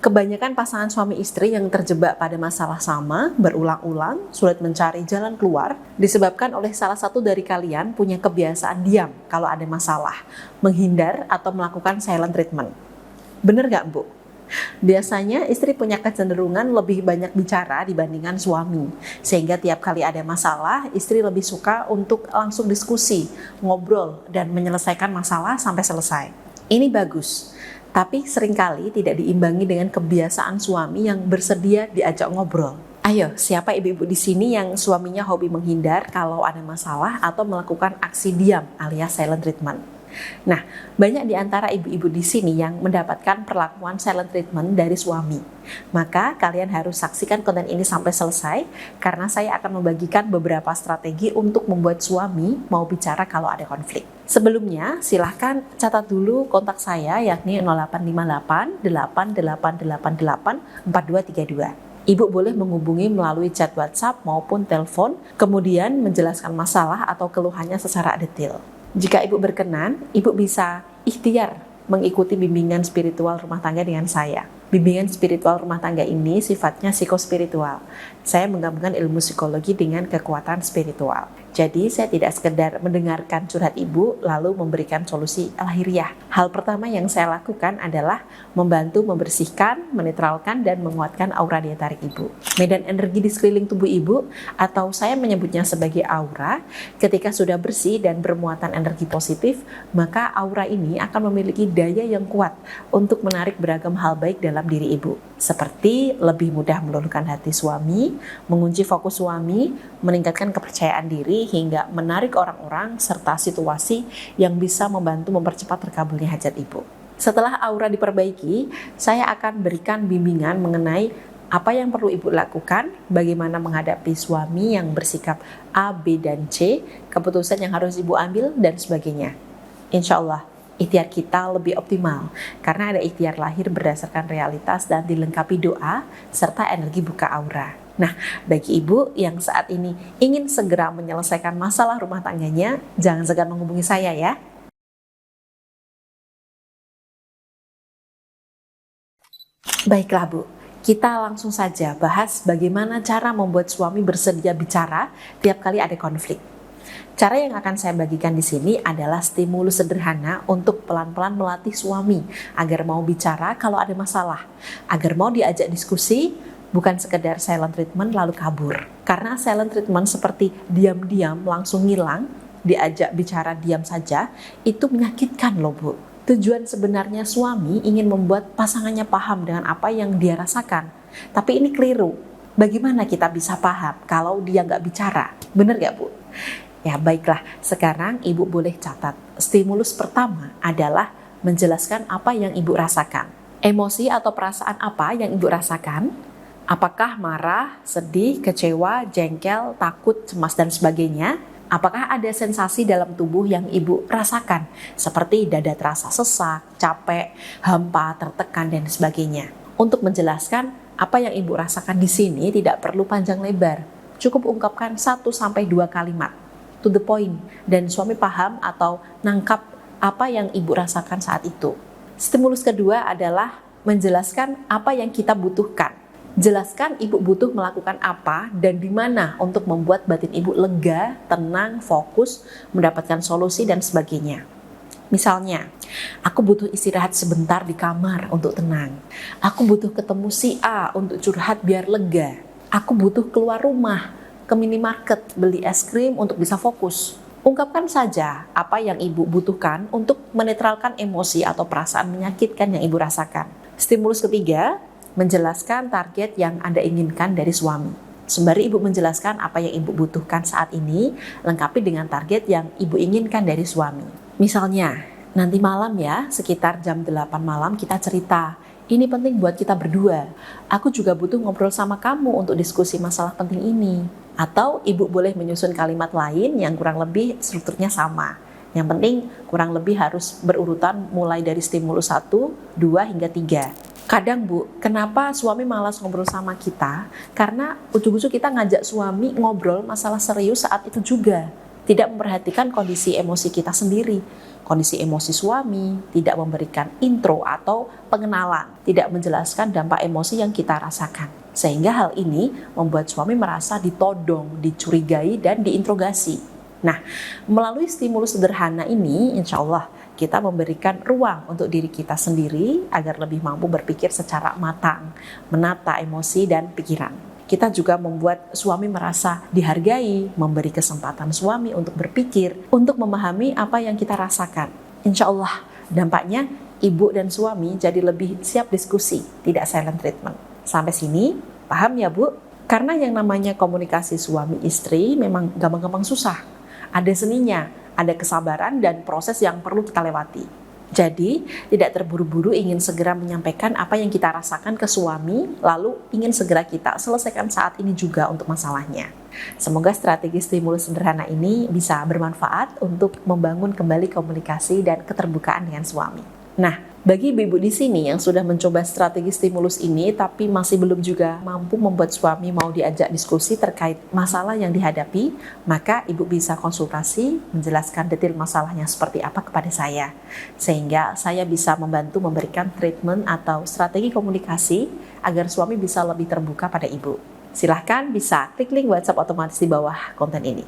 Kebanyakan pasangan suami istri yang terjebak pada masalah sama berulang-ulang, sulit mencari jalan keluar, disebabkan oleh salah satu dari kalian punya kebiasaan diam kalau ada masalah, menghindar atau melakukan silent treatment. Bener nggak, Bu? Biasanya istri punya kecenderungan lebih banyak bicara dibandingkan suami, sehingga tiap kali ada masalah, istri lebih suka untuk langsung diskusi, ngobrol, dan menyelesaikan masalah sampai selesai. Ini bagus, tapi seringkali tidak diimbangi dengan kebiasaan suami yang bersedia diajak ngobrol. Ayo, siapa ibu-ibu di sini yang suaminya hobi menghindar kalau ada masalah atau melakukan aksi diam alias silent treatment? Nah, banyak di antara ibu-ibu di sini yang mendapatkan perlakuan silent treatment dari suami. Maka kalian harus saksikan konten ini sampai selesai karena saya akan membagikan beberapa strategi untuk membuat suami mau bicara kalau ada konflik. Sebelumnya, silahkan catat dulu kontak saya yakni 0858 8888 4232. Ibu boleh menghubungi melalui chat WhatsApp maupun telepon, kemudian menjelaskan masalah atau keluhannya secara detail. Jika ibu berkenan, ibu bisa ikhtiar mengikuti bimbingan spiritual rumah tangga dengan saya. Bimbingan spiritual rumah tangga ini sifatnya psikospiritual. Saya menggabungkan ilmu psikologi dengan kekuatan spiritual. Jadi saya tidak sekedar mendengarkan curhat ibu lalu memberikan solusi lahiriah. Hal pertama yang saya lakukan adalah membantu membersihkan, menetralkan, dan menguatkan aura daya tarik ibu. Medan energi di sekeliling tubuh ibu atau saya menyebutnya sebagai aura, ketika sudah bersih dan bermuatan energi positif, maka aura ini akan memiliki daya yang kuat untuk menarik beragam hal baik dalam diri ibu. Seperti lebih mudah meluluhkan hati suami, mengunci fokus suami, meningkatkan kepercayaan diri, hingga menarik orang-orang serta situasi yang bisa membantu mempercepat terkabulnya hajat ibu. Setelah aura diperbaiki, saya akan berikan bimbingan mengenai apa yang perlu ibu lakukan, bagaimana menghadapi suami yang bersikap A, B, dan C, keputusan yang harus ibu ambil, dan sebagainya. Insya Allah, ikhtiar kita lebih optimal karena ada ikhtiar lahir berdasarkan realitas dan dilengkapi doa serta energi buka aura. Nah, bagi ibu yang saat ini ingin segera menyelesaikan masalah rumah tangganya, jangan segan menghubungi saya ya. Baiklah Bu, kita langsung saja bahas bagaimana cara membuat suami bersedia bicara tiap kali ada konflik. Cara yang akan saya bagikan di sini adalah stimulus sederhana untuk pelan-pelan melatih suami agar mau bicara kalau ada masalah, agar mau diajak diskusi, bukan sekedar silent treatment lalu kabur. Karena silent treatment seperti diam-diam langsung ngilang, diajak bicara diam saja, itu menyakitkan loh Bu. Tujuan sebenarnya suami ingin membuat pasangannya paham dengan apa yang dia rasakan. Tapi ini keliru. Bagaimana kita bisa paham kalau dia nggak bicara? Bener nggak Bu? Ya baiklah, sekarang ibu boleh catat. Stimulus pertama adalah menjelaskan apa yang ibu rasakan. Emosi atau perasaan apa yang ibu rasakan? Apakah marah, sedih, kecewa, jengkel, takut, cemas, dan sebagainya? Apakah ada sensasi dalam tubuh yang ibu rasakan? Seperti dada terasa sesak, capek, hampa, tertekan, dan sebagainya. Untuk menjelaskan apa yang ibu rasakan di sini tidak perlu panjang lebar. Cukup ungkapkan 1-2 kalimat. To the point, dan suami paham atau nangkap apa yang ibu rasakan saat itu. Stimulus kedua adalah menjelaskan apa yang kita butuhkan. Jelaskan ibu butuh melakukan apa dan di mana untuk membuat batin ibu lega, tenang, fokus, mendapatkan solusi dan sebagainya. Misalnya, aku butuh istirahat sebentar di kamar untuk tenang. Aku butuh ketemu si A untuk curhat biar lega. Aku butuh keluar rumah ke minimarket beli es krim untuk bisa fokus. Ungkapkan saja apa yang ibu butuhkan untuk menetralkan emosi atau perasaan menyakitkan yang ibu rasakan. Stimulus ketiga, menjelaskan target yang Anda inginkan dari suami. Sembari ibu menjelaskan apa yang ibu butuhkan saat ini, lengkapi dengan target yang ibu inginkan dari suami. Misalnya, nanti malam ya, sekitar jam 8 malam kita cerita. Ini penting buat kita berdua. Aku juga butuh ngobrol sama kamu untuk diskusi masalah penting ini. Atau ibu boleh menyusun kalimat lain yang kurang lebih strukturnya sama. Yang penting kurang lebih harus berurutan mulai dari stimulus 1, 2, hingga 3. Kadang Bu, kenapa suami malas ngobrol sama kita? Karena ujung-ujung kita ngajak suami ngobrol masalah serius saat itu juga. tidak memperhatikan kondisi emosi kita sendiri, kondisi emosi suami, tidak memberikan intro atau pengenalan, tidak menjelaskan dampak emosi yang kita rasakan. Sehingga hal ini membuat suami merasa ditodong, dicurigai, dan diinterogasi. Nah, melalui stimulus sederhana ini, insya Allah kita memberikan ruang untuk diri kita sendiri agar lebih mampu berpikir secara matang, menata emosi dan pikiran. Kita juga membuat suami merasa dihargai, memberi kesempatan suami untuk berpikir, untuk memahami apa yang kita rasakan. Insya Allah, dampaknya ibu dan suami jadi lebih siap diskusi, tidak silent treatment. Sampai sini, paham ya Bu? Karena yang namanya komunikasi suami istri memang gampang-gampang susah. Ada seninya, ada kesabaran dan proses yang perlu kita lewati. Jadi, tidak terburu-buru ingin segera menyampaikan apa yang kita rasakan ke suami, lalu ingin segera kita selesaikan saat ini juga untuk masalahnya. Semoga strategi stimulus sederhana ini bisa bermanfaat untuk membangun kembali komunikasi dan keterbukaan dengan suami. Nah, bagi ibu-ibu di sini yang sudah mencoba strategi stimulus ini tapi masih belum juga mampu membuat suami mau diajak diskusi terkait masalah yang dihadapi, maka ibu bisa konsultasi menjelaskan detail masalahnya seperti apa kepada saya, sehingga saya bisa membantu memberikan treatment atau strategi komunikasi agar suami bisa lebih terbuka pada ibu. Silahkan bisa klik link WhatsApp otomatis di bawah konten ini.